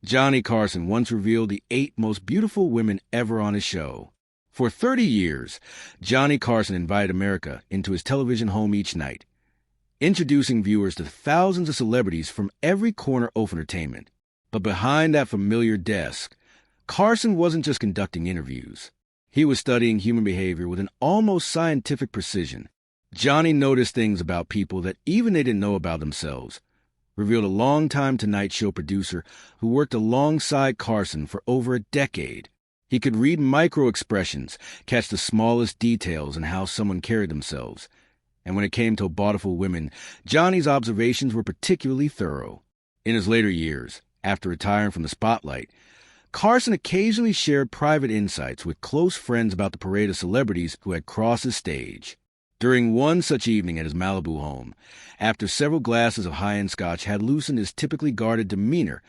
Johnny Carson once revealed the 8 most beautiful women ever on his show. For 30 years, Johnny Carson invited America into his television home each night, introducing viewers to thousands of celebrities from every corner of entertainment. But behind that familiar desk, Carson wasn't just conducting interviews. He was studying human behavior with an almost scientific precision. Johnny noticed things about people that even they didn't know about themselves, revealed a longtime Tonight Show producer who worked alongside Carson for over a decade. He could read micro-expressions, catch the smallest details in how someone carried themselves. And when it came to beautiful women, Johnny's observations were particularly thorough. In his later years, after retiring from the spotlight, Carson occasionally shared private insights with close friends about the parade of celebrities who had crossed his stage. During one such evening at his Malibu home, after several glasses of high-end scotch had loosened his typically guarded demeanor,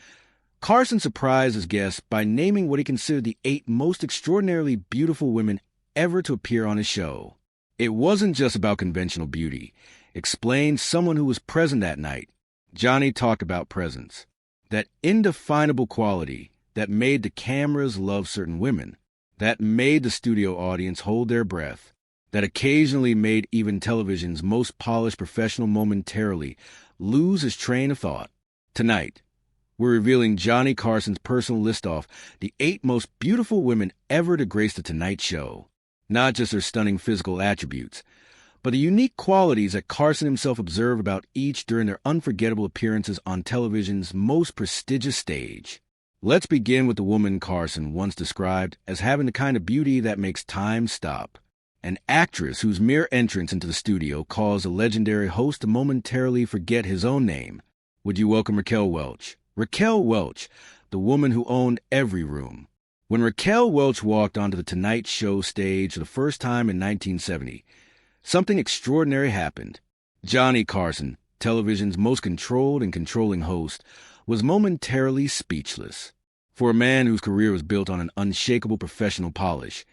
Carson surprised his guests by naming what he considered the 8 most extraordinarily beautiful women ever to appear on his show. It wasn't just about conventional beauty, explained someone who was present that night. Johnny talked about presence, that indefinable quality that made the cameras love certain women, that made the studio audience hold their breath, that occasionally made even television's most polished professional momentarily lose his train of thought. Tonight, we're revealing Johnny Carson's personal list off the 8 most beautiful women ever to grace The Tonight Show. Not just their stunning physical attributes, but the unique qualities that Carson himself observed about each during their unforgettable appearances on television's most prestigious stage. Let's begin with the woman Carson once described as having the kind of beauty that makes time stop. An actress whose mere entrance into the studio caused a legendary host to momentarily forget his own name. Would you welcome Raquel Welch? Raquel Welch, the woman who owned every room. When Raquel Welch walked onto the Tonight Show stage for the first time in 1970, something extraordinary happened. Johnny Carson, television's most controlled and controlling host, was momentarily speechless. For a man whose career was built on an unshakable professional polish,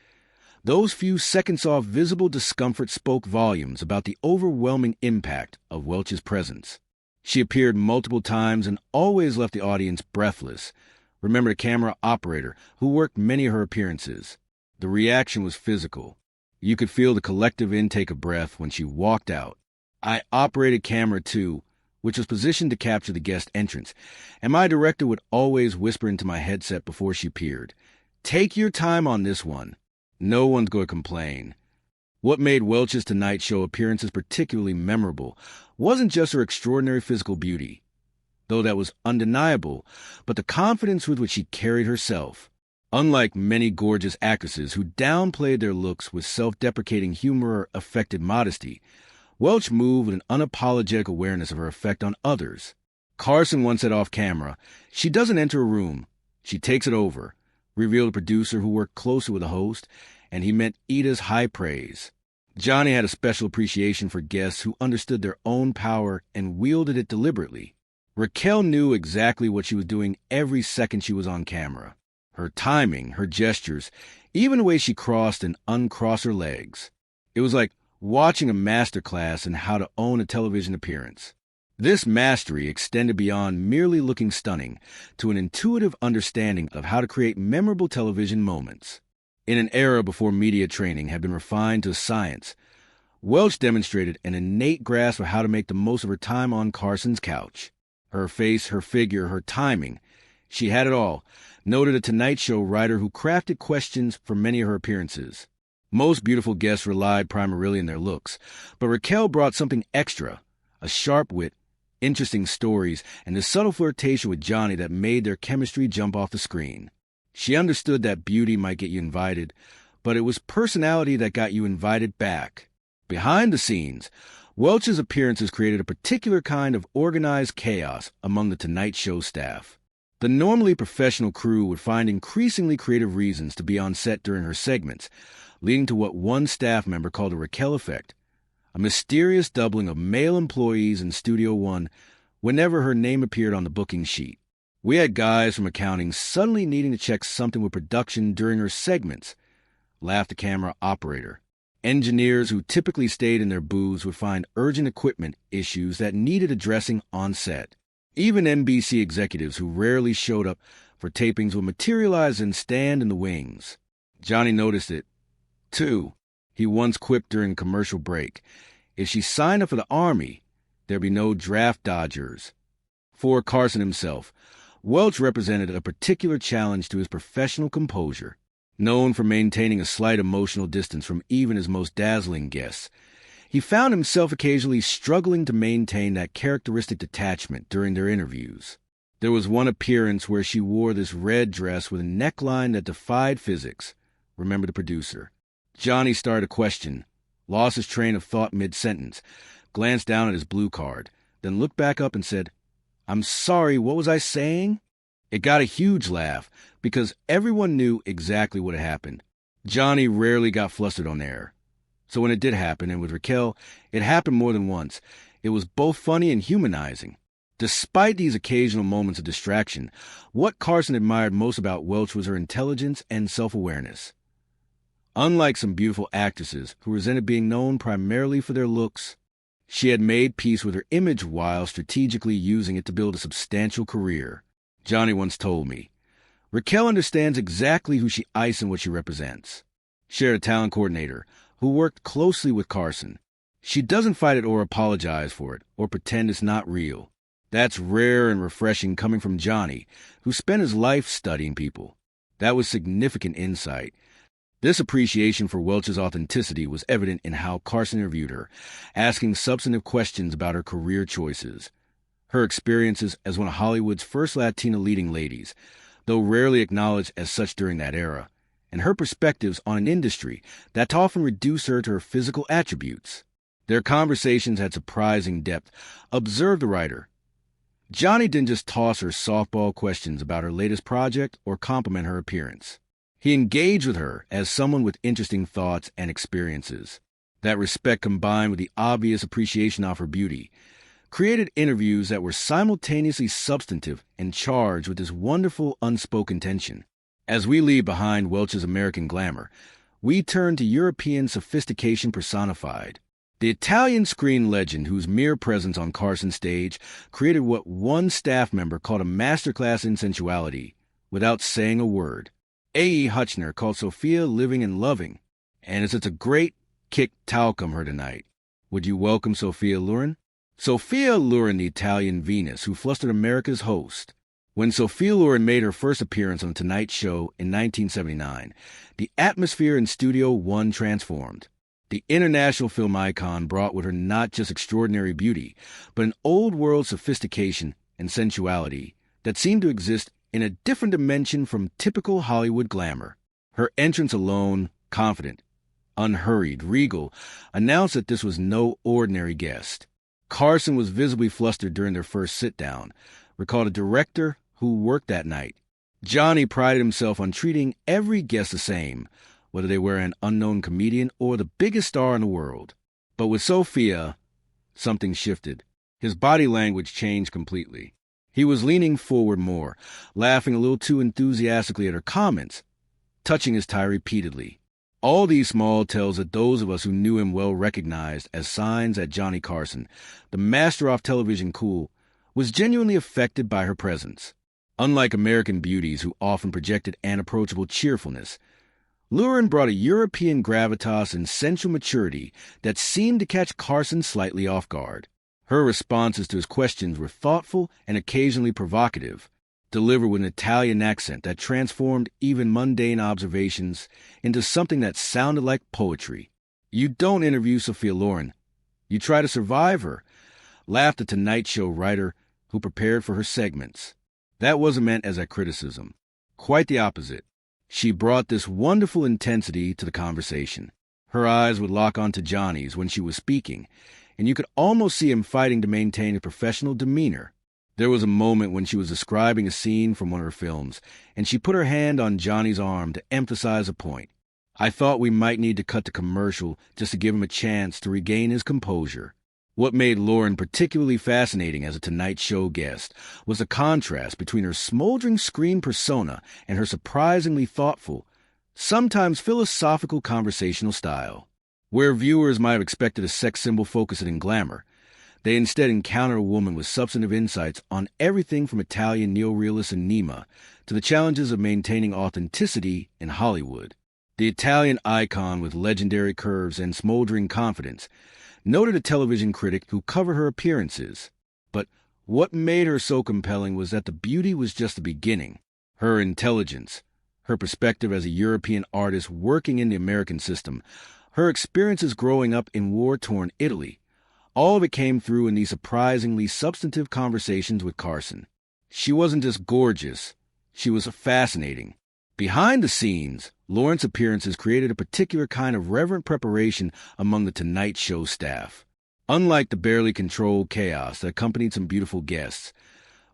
those few seconds of visible discomfort spoke volumes about the overwhelming impact of Welch's presence. She appeared multiple times and always left the audience breathless. Remember the camera operator, who worked many of her appearances. The reaction was physical. You could feel the collective intake of breath when she walked out. I operated camera 2, which was positioned to capture the guest entrance, and my director would always whisper into my headset before she appeared, "Take your time on this one. No one's going to complain." What made Welch's Tonight Show appearances particularly memorable wasn't just her extraordinary physical beauty, though that was undeniable, but the confidence with which she carried herself. Unlike many gorgeous actresses who downplayed their looks with self-deprecating humor or affected modesty, Welch moved with an unapologetic awareness of her effect on others. Carson once said off camera, "She doesn't enter a room, she takes it over," revealed a producer who worked closely with the host, and he meant Ida's high praise. Johnny had a special appreciation for guests who understood their own power and wielded it deliberately. Raquel knew exactly what she was doing every second she was on camera. Her timing, her gestures, even the way she crossed and uncrossed her legs. It was like watching a masterclass in how to own a television appearance. This mastery extended beyond merely looking stunning to an intuitive understanding of how to create memorable television moments. In an era before media training had been refined to science, Welch demonstrated an innate grasp of how to make the most of her time on Carson's couch. Her face, her figure, her timing. She had it all, noted a Tonight Show writer who crafted questions for many of her appearances. Most beautiful guests relied primarily on their looks, but Raquel brought something extra, a sharp wit, interesting stories, and the subtle flirtation with Johnny that made their chemistry jump off the screen. She understood that beauty might get you invited, but it was personality that got you invited back. Behind the scenes, Welch's appearances created a particular kind of organized chaos among the Tonight Show staff. The normally professional crew would find increasingly creative reasons to be on set during her segments, leading to what one staff member called the Raquel effect, a mysterious doubling of male employees in Studio One whenever her name appeared on the booking sheet. We had guys from accounting suddenly needing to check something with production during her segments, laughed the camera operator. Engineers who typically stayed in their booths would find urgent equipment issues that needed addressing on set. Even NBC executives who rarely showed up for tapings would materialize and stand in the wings. Johnny noticed it, too. He once quipped during a commercial break, "If she signed up for the Army, there'd be no draft dodgers." For Carson himself, Welch represented a particular challenge to his professional composure. Known for maintaining a slight emotional distance from even his most dazzling guests, he found himself occasionally struggling to maintain that characteristic detachment during their interviews. There was one appearance where she wore this red dress with a neckline that defied physics. Remember the producer. Johnny started a question, lost his train of thought mid-sentence, glanced down at his blue card, then looked back up and said, "I'm sorry, what was I saying?" It got a huge laugh, because everyone knew exactly what had happened. Johnny rarely got flustered on air. So when it did happen, and with Raquel, it happened more than once, it was both funny and humanizing. Despite these occasional moments of distraction, what Carson admired most about Welch was her intelligence and self-awareness. Unlike some beautiful actresses who resented being known primarily for their looks, she had made peace with her image while strategically using it to build a substantial career. Johnny once told me, "Raquel understands exactly who she is and what she represents." Shared a talent coordinator who worked closely with Carson. She doesn't fight it or apologize for it or pretend it's not real. That's rare and refreshing coming from Johnny, who spent his life studying people. That was significant insight. This appreciation for Welch's authenticity was evident in how Carson interviewed her, asking substantive questions about her career choices. Her experiences as one of Hollywood's first Latina leading ladies, though rarely acknowledged as such during that era, and her perspectives on an industry that often reduced her to her physical attributes. Their conversations had surprising depth. Observe the writer. Johnny didn't just toss her softball questions about her latest project or compliment her appearance. He engaged with her as someone with interesting thoughts and experiences. That respect, combined with the obvious appreciation of her beauty, created interviews that were simultaneously substantive and charged with this wonderful unspoken tension. As we leave behind Welch's American glamour, we turn to European sophistication personified. The Italian screen legend whose mere presence on Carson's stage created what one staff member called a masterclass in sensuality without saying a word. A.E. Hutchner called Sophia living and loving, and it's a great kick talcum her tonight. Would you welcome Sophia Loren? Sophia Loren, the Italian Venus who flustered America's host. When Sophia Loren made her first appearance on The Tonight Show in 1979, the atmosphere in Studio One transformed. The international film icon brought with her not just extraordinary beauty, but an old-world sophistication and sensuality that seemed to exist in a different dimension from typical Hollywood glamour. Her entrance alone, confident, unhurried, regal, announced that this was no ordinary guest. Carson was visibly flustered during their first sit-down, recalled a director who worked that night. Johnny prided himself on treating every guest the same, whether they were an unknown comedian or the biggest star in the world. But with Sophia, something shifted. His body language changed completely. He was leaning forward more, laughing a little too enthusiastically at her comments, touching his tie repeatedly. All these small tells that those of us who knew him well recognized as signs that Johnny Carson, the master of television cool, was genuinely affected by her presence. Unlike American beauties who often projected an approachable cheerfulness, Loren brought a European gravitas and sensual maturity that seemed to catch Carson slightly off guard. Her responses to his questions were thoughtful and occasionally provocative, delivered with an Italian accent that transformed even mundane observations into something that sounded like poetry. "You don't interview Sophia Loren. You try to survive her," laughed the Tonight Show writer who prepared for her segments. That wasn't meant as a criticism. Quite the opposite. She brought this wonderful intensity to the conversation. Her eyes would lock onto Johnny's when she was speaking, and you could almost see him fighting to maintain a professional demeanor. There was a moment when she was describing a scene from one of her films, and she put her hand on Johnny's arm to emphasize a point. I thought we might need to cut to commercial just to give him a chance to regain his composure. What made Loren particularly fascinating as a Tonight Show guest was the contrast between her smoldering screen persona and her surprisingly thoughtful, sometimes philosophical conversational style. Where viewers might have expected a sex symbol focused in glamour, They instead encounter a woman with substantive insights on everything from Italian neorealist cinema to the challenges of maintaining authenticity in Hollywood. The Italian icon with legendary curves and smoldering confidence noted a television critic who covered her appearances. But what made her so compelling was that the beauty was just the beginning. Her intelligence, her perspective as a European artist working in the American system, her experiences growing up in war-torn Italy, all of it came through in these surprisingly substantive conversations with Carson. She wasn't just gorgeous, she was fascinating. Behind the scenes, Lauren's appearances created a particular kind of reverent preparation among the Tonight Show staff. Unlike the barely controlled chaos that accompanied some beautiful guests,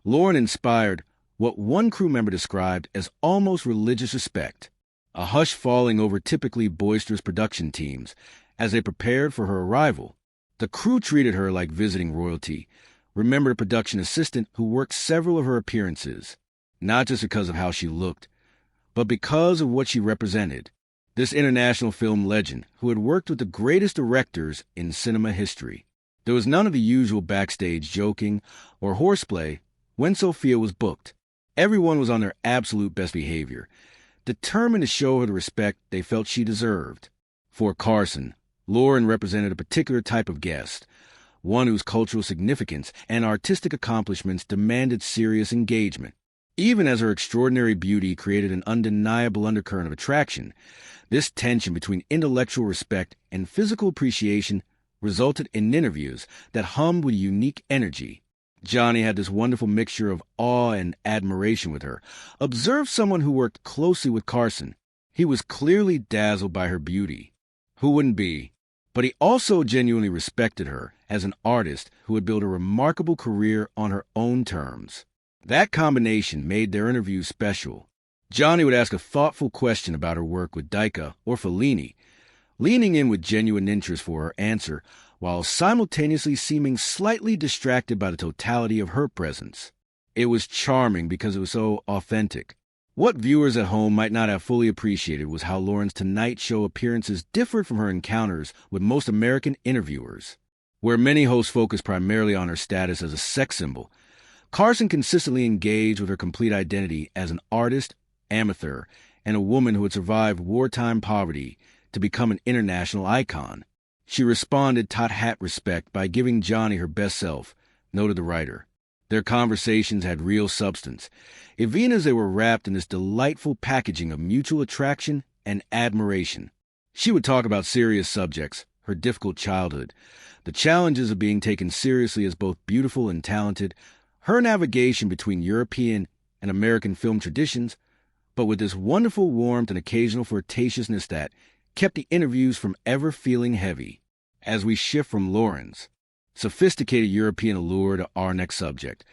Lauren inspired what one crew member described as almost religious respect, a hush falling over typically boisterous production teams as they prepared for her arrival. The crew treated her like visiting royalty, remembered a production assistant who worked several of her appearances, not just because of how she looked, but because of what she represented. This international film legend who had worked with the greatest directors in cinema history. There was none of the usual backstage joking or horseplay when Sophia was booked. Everyone was on their absolute best behavior, determined to show her the respect they felt she deserved. For Carson, Lauren represented a particular type of guest, one whose cultural significance and artistic accomplishments demanded serious engagement. Even as her extraordinary beauty created an undeniable undercurrent of attraction, this tension between intellectual respect and physical appreciation resulted in interviews that hummed with unique energy. Johnny had this wonderful mixture of awe and admiration with her. Observe someone who worked closely with Carson. He was clearly dazzled by her beauty. Who wouldn't be? But he also genuinely respected her as an artist who had built a remarkable career on her own terms. That combination made their interviews special. Johnny would ask a thoughtful question about her work with Dica or Fellini, leaning in with genuine interest for her answer, while simultaneously seeming slightly distracted by the totality of her presence. It was charming because it was so authentic. What viewers at home might not have fully appreciated was how Lauren's Tonight Show appearances differed from her encounters with most American interviewers. Where many hosts focus primarily on her status as a sex symbol, Carson consistently engaged with her complete identity as an artist, amateur, and a woman who had survived wartime poverty to become an international icon. She responded top-hat respect by giving Johnny her best self, noted the writer. Their conversations had real substance, even as they were wrapped in this delightful packaging of mutual attraction and admiration. She would talk about serious subjects, her difficult childhood, the challenges of being taken seriously as both beautiful and talented, her navigation between European and American film traditions, but with this wonderful warmth and occasional flirtatiousness that kept the interviews from ever feeling heavy. As we shift from Lauren's sophisticated European allure to our next subject,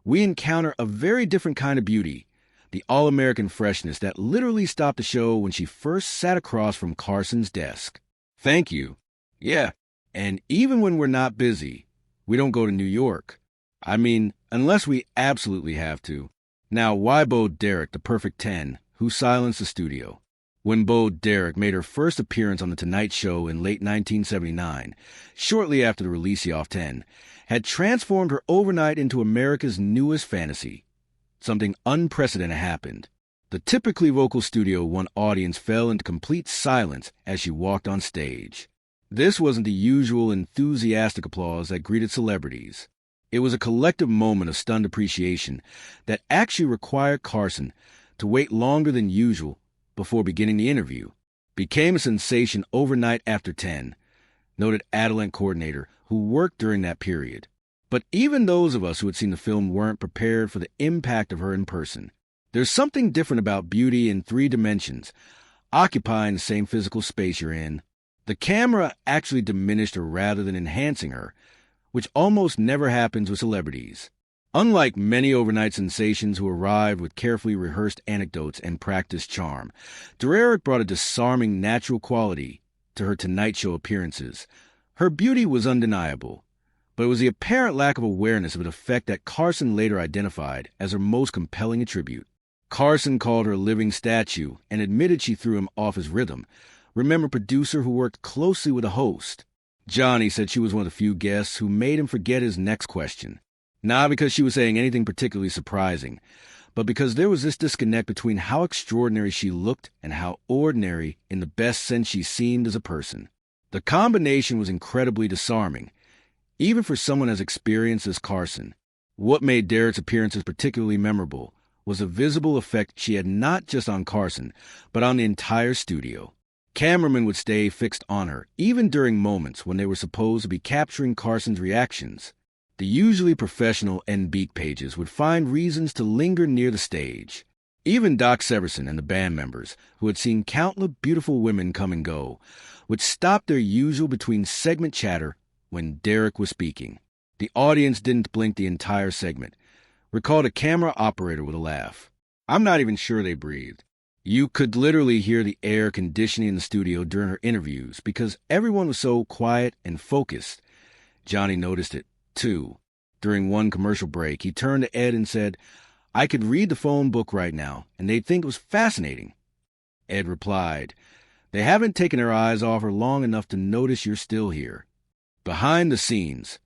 we encounter a very different kind of beauty, the all-American freshness that literally stopped the show when she first sat across from Carson's desk. Thank you. Yeah, and even when we're not busy, we don't go to New York. I mean, unless we absolutely have to. Now, why Bo Derek, the perfect 10, who silenced the studio? When Bo Derek made her first appearance on The Tonight Show in late 1979, shortly after the release of 10, had transformed her overnight into America's newest fantasy. Something unprecedented happened. The typically vocal Studio One audience fell into complete silence as she walked on stage. This wasn't the usual enthusiastic applause that greeted celebrities. It was a collective moment of stunned appreciation that actually required Carson to wait longer than usual before beginning the interview. Became a sensation overnight after 10, noted Adelant coordinator who worked during that period. But even those of us who had seen the film weren't prepared for the impact of her in person. There's something different about beauty in 3 dimensions, occupying the same physical space you're in. The camera actually diminished her rather than enhancing her, which almost never happens with celebrities. Unlike many overnight sensations who arrived with carefully rehearsed anecdotes and practiced charm, Derek brought a disarming natural quality to her Tonight Show appearances. Her beauty was undeniable, but it was the apparent lack of awareness of an effect that Carson later identified as her most compelling attribute. Carson called her a living statue and admitted she threw him off his rhythm. Remember, producer who worked closely with the host. Johnny said she was one of the few guests who made him forget his next question. Not because she was saying anything particularly surprising, but because there was this disconnect between how extraordinary she looked and how ordinary, in the best sense, she seemed as a person. The combination was incredibly disarming, even for someone as experienced as Carson. What made Derek's appearances particularly memorable was the visible effect she had not just on Carson, but on the entire studio. Cameramen would stay fixed on her, even during moments when they were supposed to be capturing Carson's reactions. The usually professional end beat pages would find reasons to linger near the stage. Even Doc Severson and the band members, who had seen countless beautiful women come and go, would stop their usual between-segment chatter when Derek was speaking. The audience didn't blink the entire segment, recalled a camera operator with a laugh. I'm not even sure they breathed. You could literally hear the air conditioning in the studio during her interviews because everyone was so quiet and focused. Johnny noticed it, too. During one commercial break, he turned to Ed and said, "I could read the phone book right now, and they'd think it was fascinating." Ed replied, "They haven't taken their eyes off her long enough to notice you're still here." Behind the scenes,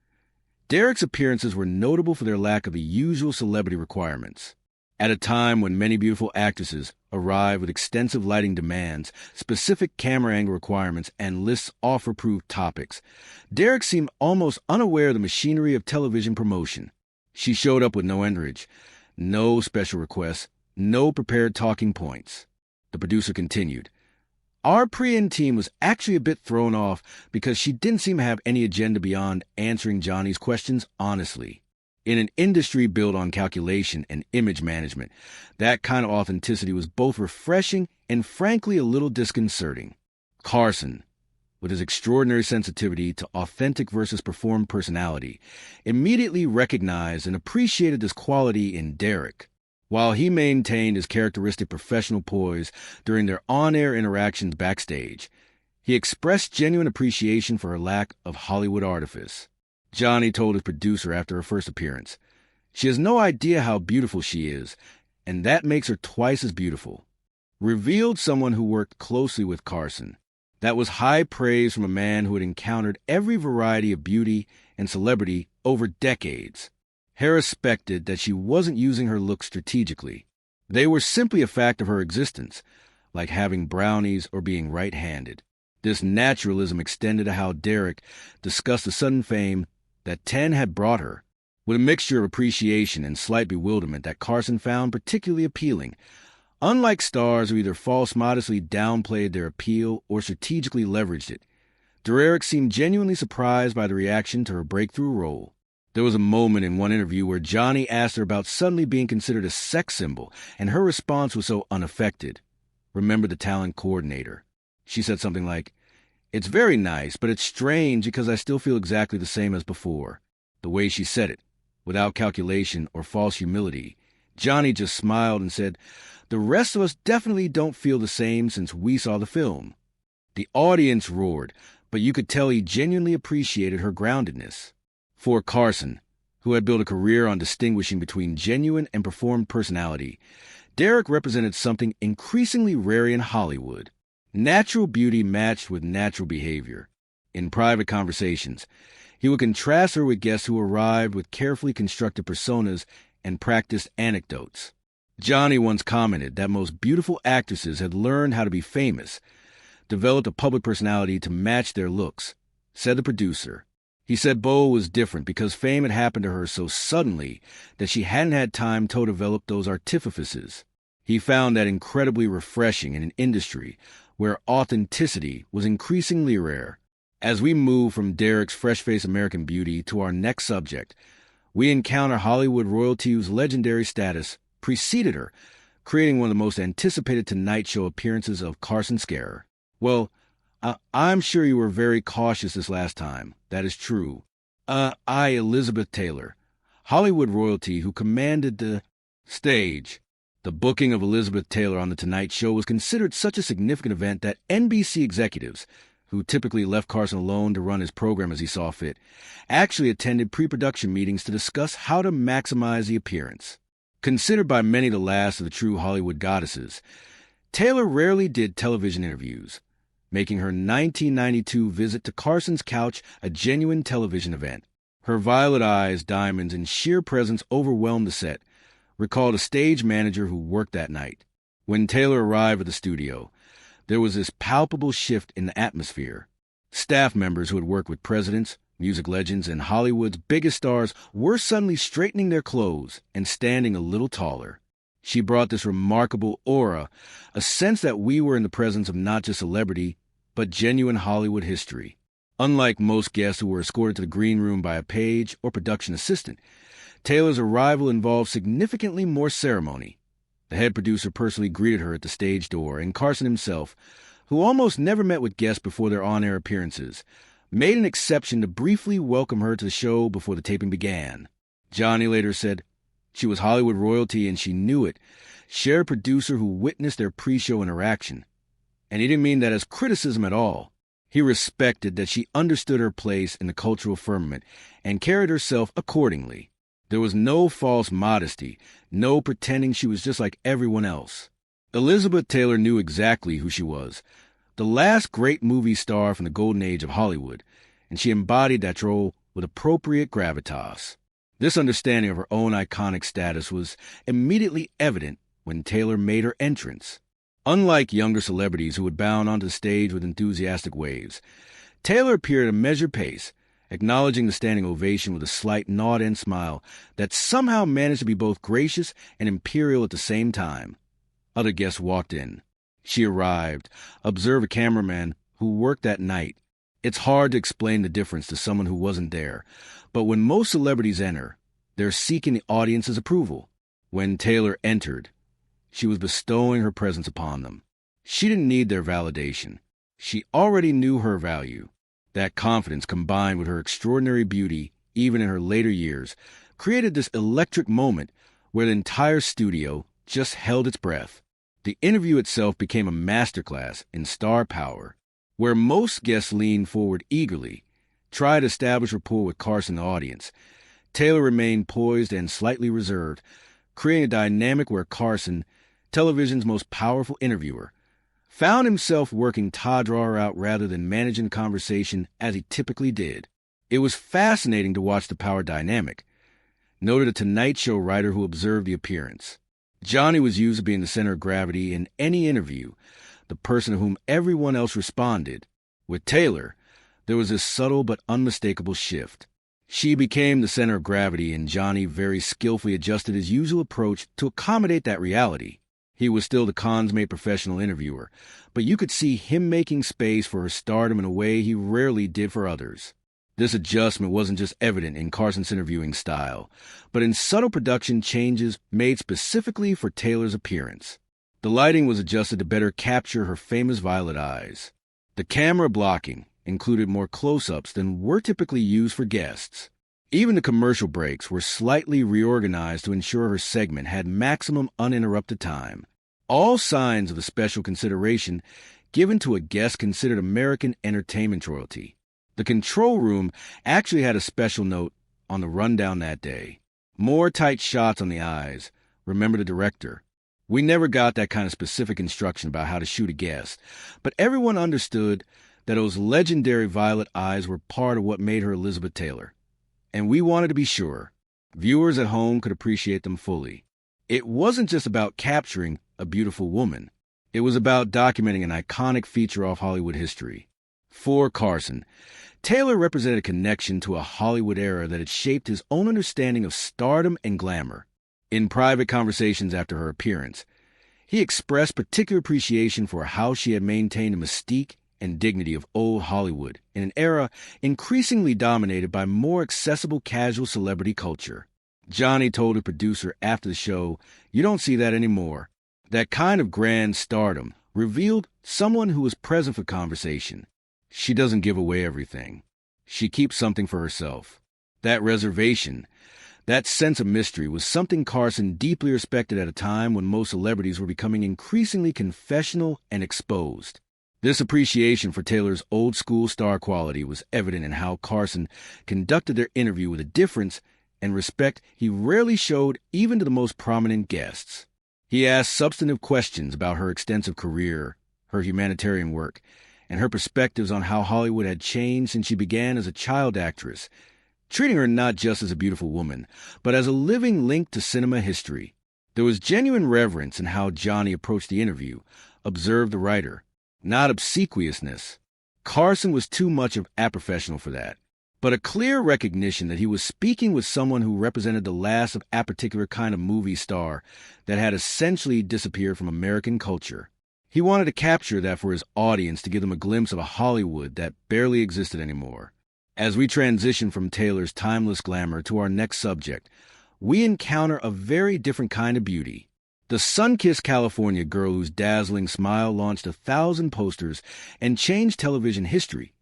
Derek's appearances were notable for their lack of the usual celebrity requirements. At a time when many beautiful actresses arrive with extensive lighting demands, specific camera angle requirements, and lists off-approved topics, Derek seemed almost unaware of the machinery of television promotion. She showed up with no entourage, no special requests, no prepared talking points. The producer continued, "Our pre-in team was actually a bit thrown off because she didn't seem to have any agenda beyond answering Johnny's questions honestly. In an industry built on calculation and image management, that kind of authenticity was both refreshing and frankly a little disconcerting." Carson, with his extraordinary sensitivity to authentic versus performed personality, immediately recognized and appreciated this quality in Derek. While he maintained his characteristic professional poise during their on-air interactions backstage, he expressed genuine appreciation for her lack of Hollywood artifice. Johnny told his producer after her first appearance, "She has no idea how beautiful she is, and that makes her twice as beautiful." Revealed someone who worked closely with Carson. That was high praise from a man who had encountered every variety of beauty and celebrity over decades. Harris suspected that she wasn't using her looks strategically. They were simply a fact of her existence, like having brownies or being right-handed. This naturalism extended to how Derek discussed the sudden fame that Ten had brought her, with a mixture of appreciation and slight bewilderment that Carson found particularly appealing. Unlike stars who either false modestly downplayed their appeal or strategically leveraged it, Derek seemed genuinely surprised by the reaction to her breakthrough role. There was a moment in one interview where Johnny asked her about suddenly being considered a sex symbol, and her response was so unaffected. Remember the talent coordinator. She said something like, "It's very nice, but it's strange because I still feel exactly the same as before." The way she said it, without calculation or false humility, Johnny just smiled and said, "The rest of us definitely don't feel the same since we saw the film." The audience roared, but you could tell he genuinely appreciated her groundedness. For Carson, who had built a career on distinguishing between genuine and performed personality, Derek represented something increasingly rare in Hollywood. Natural beauty matched with natural behavior. In private conversations, he would contrast her with guests who arrived with carefully constructed personas and practiced anecdotes. Johnny once commented that most beautiful actresses had learned how to be famous, developed a public personality to match their looks, said the producer. He said Bo was different because fame had happened to her so suddenly that she hadn't had time to develop those artifices. He found that incredibly refreshing in an industry where authenticity was increasingly rare. As we move from Derek's fresh-faced American beauty to our next subject, we encounter Hollywood royalty whose legendary status preceded her, creating one of the most anticipated Tonight Show appearances of Carson Scarer. Well, I'm sure you were very cautious this last time. That is true. Elizabeth Taylor, Hollywood royalty who commanded the stage. The booking of Elizabeth Taylor on The Tonight Show was considered such a significant event that NBC executives, who typically left Carson alone to run his program as he saw fit, actually attended pre-production meetings to discuss how to maximize the appearance. Considered by many the last of the true Hollywood goddesses, Taylor rarely did television interviews. making her 1992 visit to Carson's couch a genuine television event. Her violet eyes, diamonds, and sheer presence overwhelmed the set, recalled a stage manager who worked that night. When Taylor arrived at the studio, there was this palpable shift in the atmosphere. Staff members who had worked with presidents, music legends, and Hollywood's biggest stars were suddenly straightening their clothes and standing a little taller. She brought this remarkable aura, a sense that we were in the presence of not just celebrity, but genuine Hollywood history. Unlike most guests who were escorted to the green room by a page or production assistant, Taylor's arrival involved significantly more ceremony. The head producer personally greeted her at the stage door, and Carson himself, who almost never met with guests before their on-air appearances, made an exception to briefly welcome her to the show before the taping began. Johnny later said, "She was Hollywood royalty and she knew it," shared a producer who witnessed their pre-show interaction. And he didn't mean that as criticism at all. He respected that she understood her place in the cultural firmament and carried herself accordingly. There was no false modesty, no pretending she was just like everyone else. Elizabeth Taylor knew exactly who she was, the last great movie star from the golden age of Hollywood, and she embodied that role with appropriate gravitas. This understanding of her own iconic status was immediately evident when Taylor made her entrance. Unlike younger celebrities who would bound onto the stage with enthusiastic waves, Taylor appeared at a measured pace, acknowledging the standing ovation with a slight nod-and smile that somehow managed to be both gracious and imperial at the same time. Other guests walked in. She arrived, observed a cameraman who worked that night. It's hard to explain the difference to someone who wasn't there, but when most celebrities enter, they're seeking the audience's approval. When Taylor entered, she was bestowing her presence upon them. She didn't need their validation. She already knew her value. That confidence, combined with her extraordinary beauty, even in her later years, created this electric moment where the entire studio just held its breath. The interview itself became a masterclass in star power, where most guests leaned forward eagerly, tried to establish rapport with Carson and the audience. Taylor remained poised and slightly reserved, creating a dynamic where Carson, television's most powerful interviewer, found himself working Todd Drawer out rather than managing the conversation as he typically did. It was fascinating to watch the power dynamic, noted a Tonight Show writer who observed the appearance. Johnny was used to being the center of gravity in any interview, the person to whom everyone else responded. With Taylor, there was this subtle but unmistakable shift. She became the center of gravity, and Johnny very skillfully adjusted his usual approach to accommodate that reality. He was still the consummate professional interviewer, but you could see him making space for her stardom in a way he rarely did for others. This adjustment wasn't just evident in Carson's interviewing style, but in subtle production changes made specifically for Taylor's appearance. The lighting was adjusted to better capture her famous violet eyes. The camera blocking included more close-ups than were typically used for guests. Even the commercial breaks were slightly reorganized to ensure her segment had maximum uninterrupted time. All signs of the special consideration given to a guest considered American entertainment royalty. The control room actually had a special note on the rundown that day. More tight shots on the eyes. Remember the director. We never got that kind of specific instruction about how to shoot a guest, but everyone understood that those legendary violet eyes were part of what made her Elizabeth Taylor. And we wanted to be sure viewers at home could appreciate them fully. It wasn't just about capturing a beautiful woman. It was about documenting an iconic feature of Hollywood history. For Carson, Taylor represented a connection to a Hollywood era that had shaped his own understanding of stardom and glamour. In private conversations after her appearance, he expressed particular appreciation for how she had maintained the mystique and dignity of old Hollywood in an era increasingly dominated by more accessible casual celebrity culture. Johnny told the producer after the show, "You don't see that anymore." That kind of grand stardom revealed someone who was present for conversation. She doesn't give away everything. She keeps something for herself. That reservation, that sense of mystery was something Carson deeply respected at a time when most celebrities were becoming increasingly confessional and exposed. This appreciation for Taylor's old-school star quality was evident in how Carson conducted their interview with a difference and respect he rarely showed even to the most prominent guests. He asked substantive questions about her extensive career, her humanitarian work, and her perspectives on how Hollywood had changed since she began as a child actress, treating her not just as a beautiful woman, but as a living link to cinema history. There was genuine reverence in how Johnny approached the interview, observed the writer, not obsequiousness. Carson was too much of a professional for that, but a clear recognition that he was speaking with someone who represented the last of a particular kind of movie star that had essentially disappeared from American culture. He wanted to capture that for his audience to give them a glimpse of a Hollywood that barely existed anymore. As we transition from Taylor's timeless glamour to our next subject, we encounter a very different kind of beauty. The sun-kissed California girl whose dazzling smile launched 1,000 posters and changed television history.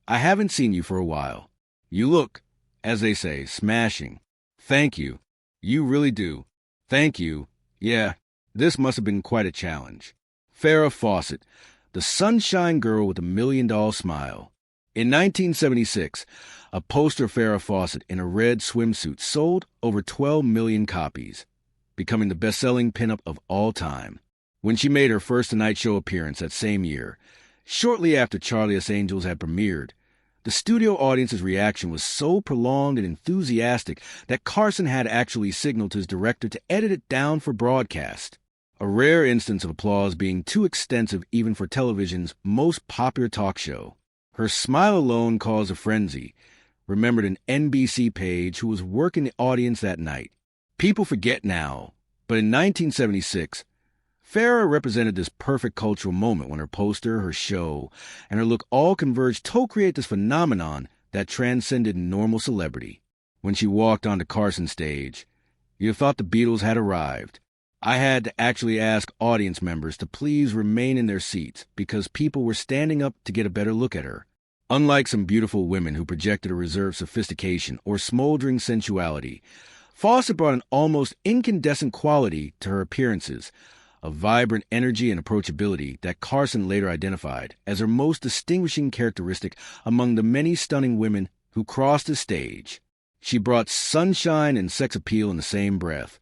I haven't seen you for a while. You look, as they say, smashing. Thank you. You really do. Thank you. Yeah, this must have been quite a challenge. Farrah Fawcett, the sunshine girl with a $1,000,000 smile. In 1976, a poster of Farrah Fawcett in a red swimsuit sold over 12 million copies, becoming the best-selling pinup of all time. When she made her first Tonight Show appearance that same year, shortly after Charlie's Angels had premiered, the studio audience's reaction was so prolonged and enthusiastic that Carson had actually signaled to his director to edit it down for broadcast. A rare instance of applause being too extensive even for television's most popular talk show. Her smile alone caused a frenzy, remembered an NBC page who was working the audience that night. People forget now, but in 1976, Farrah represented this perfect cultural moment when her poster, her show, and her look all converged to create this phenomenon that transcended normal celebrity. When she walked onto Carson's stage, you thought the Beatles had arrived. I had to actually ask audience members to please remain in their seats because people were standing up to get a better look at her. Unlike some beautiful women who projected a reserved sophistication or smoldering sensuality, Fawcett brought an almost incandescent quality to her appearances, a vibrant energy and approachability that Carson later identified as her most distinguishing characteristic among the many stunning women who crossed the stage. She brought sunshine and sex appeal in the same breath,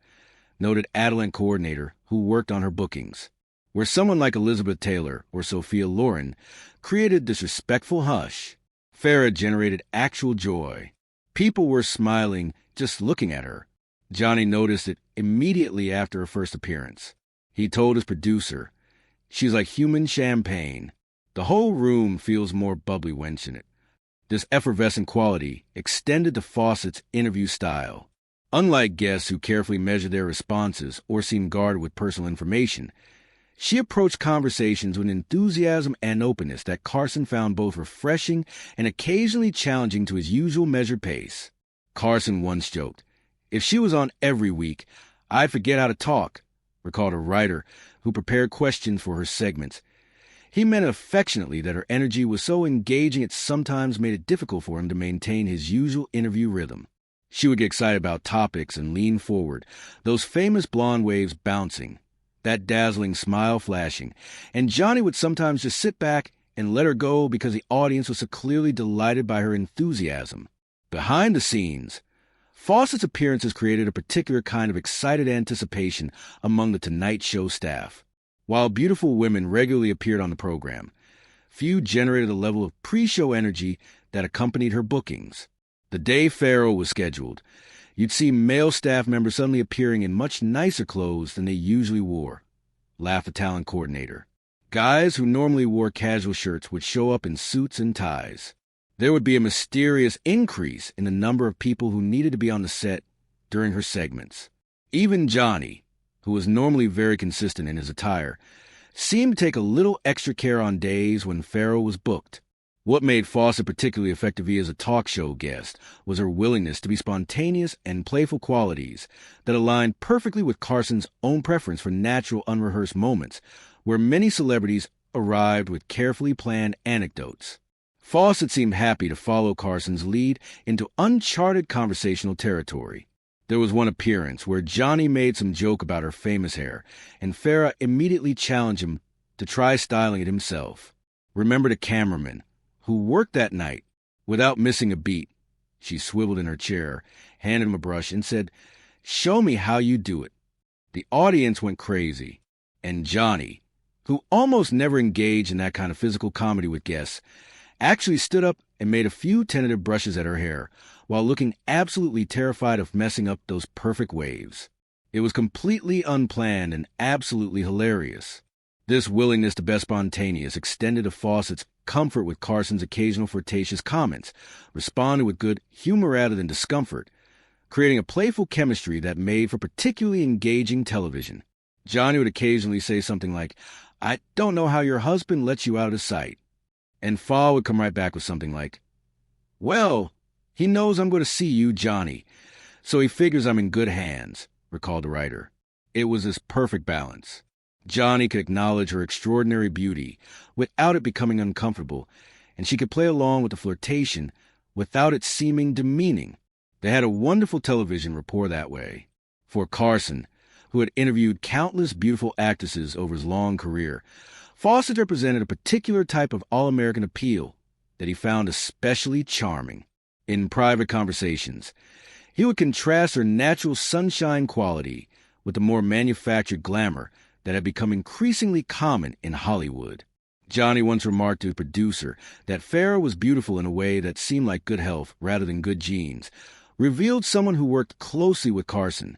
noted Adeline coordinator who worked on her bookings. Where someone like Elizabeth Taylor or Sophia Loren created this respectful hush, Farrah generated actual joy. People were smiling just looking at her. Johnny noticed it immediately after her first appearance. He told his producer, "She's like human champagne. The whole room feels more bubbly when she's in it." This effervescent quality extended to Fawcett's interview style. Unlike guests who carefully measure their responses or seem guarded with personal information, she approached conversations with enthusiasm and openness that Carson found both refreshing and occasionally challenging to his usual measured pace. Carson once joked, "If she was on every week, I'd forget how to talk," recalled a writer who prepared questions for her segments. He meant affectionately that her energy was so engaging it sometimes made it difficult for him to maintain his usual interview rhythm. She would get excited about topics and lean forward, those famous blonde waves bouncing, that dazzling smile flashing, and Johnny would sometimes just sit back and let her go because the audience was so clearly delighted by her enthusiasm. Behind the scenes, Fawcett's appearances created a particular kind of excited anticipation among the Tonight Show staff. While beautiful women regularly appeared on the program, few generated the level of pre-show energy that accompanied her bookings. The day Farrah was scheduled, you'd see male staff members suddenly appearing in much nicer clothes than they usually wore, laughed the talent coordinator. Guys who normally wore casual shirts would show up in suits and ties. There would be a mysterious increase in the number of people who needed to be on the set during her segments. Even Johnny, who was normally very consistent in his attire, seemed to take a little extra care on days when Farrah was booked. What made Fawcett particularly effective as a talk show guest was her willingness to be spontaneous and playful qualities that aligned perfectly with Carson's own preference for natural, unrehearsed moments, where many celebrities arrived with carefully planned anecdotes. Fawcett seemed happy to follow Carson's lead into uncharted conversational territory. There was one appearance where Johnny made some joke about her famous hair, and Farrah immediately challenged him to try styling it himself. Remembered a cameraman who worked that night without missing a beat. She swiveled in her chair, handed him a brush, and said, "Show me how you do it." The audience went crazy, and Johnny, who almost never engaged in that kind of physical comedy with guests, actually stood up and made a few tentative brushes at her hair while looking absolutely terrified of messing up those perfect waves. It was completely unplanned and absolutely hilarious. This willingness to be spontaneous extended to Fawcett's comfort with Carson's occasional flirtatious comments, responded with good humor rather than discomfort, creating a playful chemistry that made for particularly engaging television. Johnny would occasionally say something like, "I don't know how your husband lets you out of sight." And Fa would come right back with something like, "Well, he knows I'm going to see you, Johnny, so he figures I'm in good hands," recalled the writer. It was this perfect balance. Johnny could acknowledge her extraordinary beauty without it becoming uncomfortable, and she could play along with the flirtation without it seeming demeaning. They had a wonderful television rapport that way. For Carson, who had interviewed countless beautiful actresses over his long career, Fawcett represented a particular type of all-American appeal that he found especially charming. In private conversations, he would contrast her natural sunshine quality with the more manufactured glamour that had become increasingly common in Hollywood. Johnny once remarked to a producer that Farrah was beautiful in a way that seemed like good health rather than good genes, revealed someone who worked closely with Carson